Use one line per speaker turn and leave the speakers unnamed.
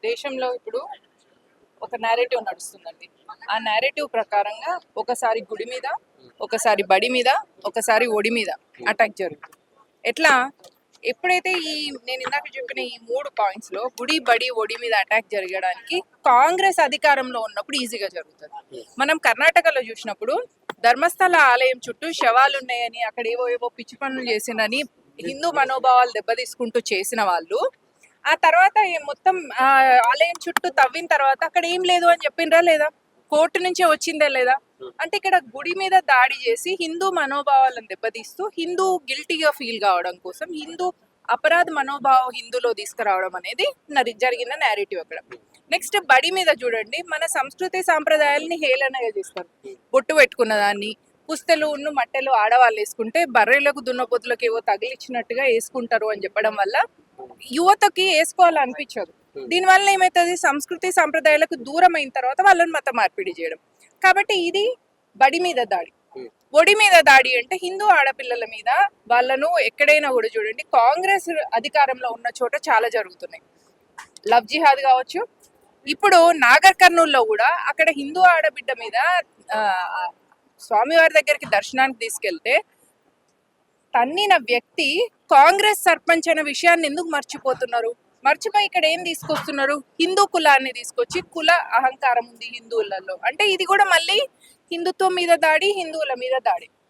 దేశంలో ఇప్పుడు ఒక నేరేటివ్ నడుస్తుందండి. ఆ నేరేటివ్ ప్రకారంగా ఒకసారి గుడి మీద, ఒకసారి బడి మీద, ఒకసారి ఒడి మీద అటాక్ జరుగుతుంది. ఎట్లా? ఎప్పుడైతే నేను ఇందాక చెప్పిన ఈ 3 పాయింట్స్‌లో గుడి, బడి, ఒడి మీద అటాక్ జరగడానికి కాంగ్రెస్ అధికారంలో ఉన్నప్పుడు ఈజీగా జరుగుతది. మనం కర్ణాటకలో చూసినప్పుడు ధర్మస్థల ఆలయం చుట్టూ శవాలున్నాయని, అక్కడ ఏవో పిచ్చి పనులు చేసినని హిందూ మనోభావాలు దెబ్బతీసుకుంటూ చేసిన వాళ్ళు ఆ తర్వాత మొత్తం ఆలయం చుట్టూ తవ్విన తర్వాత అక్కడ ఏం లేదు అని చెప్పిండ్రా లేదా? కోర్టు నుంచే వచ్చిందా లేదా? అంటే ఇక్కడ గుడి మీద దాడి చేసి హిందూ మనోభావాలను దెబ్బతీస్తూ హిందూ గిల్టీగా ఫీల్ కావడం కోసం హిందూ అపరాధ మనోభావం హిందూలో తీసుకురావడం అనేది జరిగిన నేరేటివ్ అక్కడ. నెక్స్ట్ బడి మీద చూడండి, మన సంస్కృతి సాంప్రదాయాలని హేళనగా చేస్తారు. బొట్టు పెట్టుకున్న దాన్ని, పుస్తలు మట్టెలు ఆడవాళ్ళు వేసుకుంటే బర్రెలకు దున్నపోతులకు ఏవో తగిలిచ్చినట్టుగా వేసుకుంటారు అని చెప్పడం వల్ల యువతకి వేసుకోవాలనిపించదు. దీనివల్ల ఏమవుతుంది? సంస్కృతి సాంప్రదాయాలకు దూరం అయిన తర్వాత వాళ్ళని మత మార్పిడి చేయడం. కాబట్టి ఇది బడి మీద దాడి. ఒడి మీద దాడి అంటే హిందూ ఆడపిల్లల మీద వాళ్ళను ఎక్కడైనా కూడా చూడండి, కాంగ్రెస్ అధికారంలో ఉన్న చోట చాలా జరుగుతున్నాయి. లవ్ జిహాద్ కావచ్చు. ఇప్పుడు నాగర్ కర్నూల్లో కూడా అక్కడ హిందూ ఆడబిడ్డ మీద స్వామివారి దగ్గరికి దర్శనానికి తీసుకెళ్తే తన్నిన వ్యక్తి కాంగ్రెస్ సర్పంచ్ అనే విషయాన్ని ఎందుకు మర్చిపోతున్నారు? మర్చిపోయి ఇక్కడ ఏం తీసుకొస్తున్నారు? హిందూ కులాన్ని తీసుకొచ్చి కుల అహంకారం ఉంది హిందువులలో అంటే ఇది కూడా మళ్ళీ హిందుత్వం మీద దాడి, హిందువుల మీద దాడి.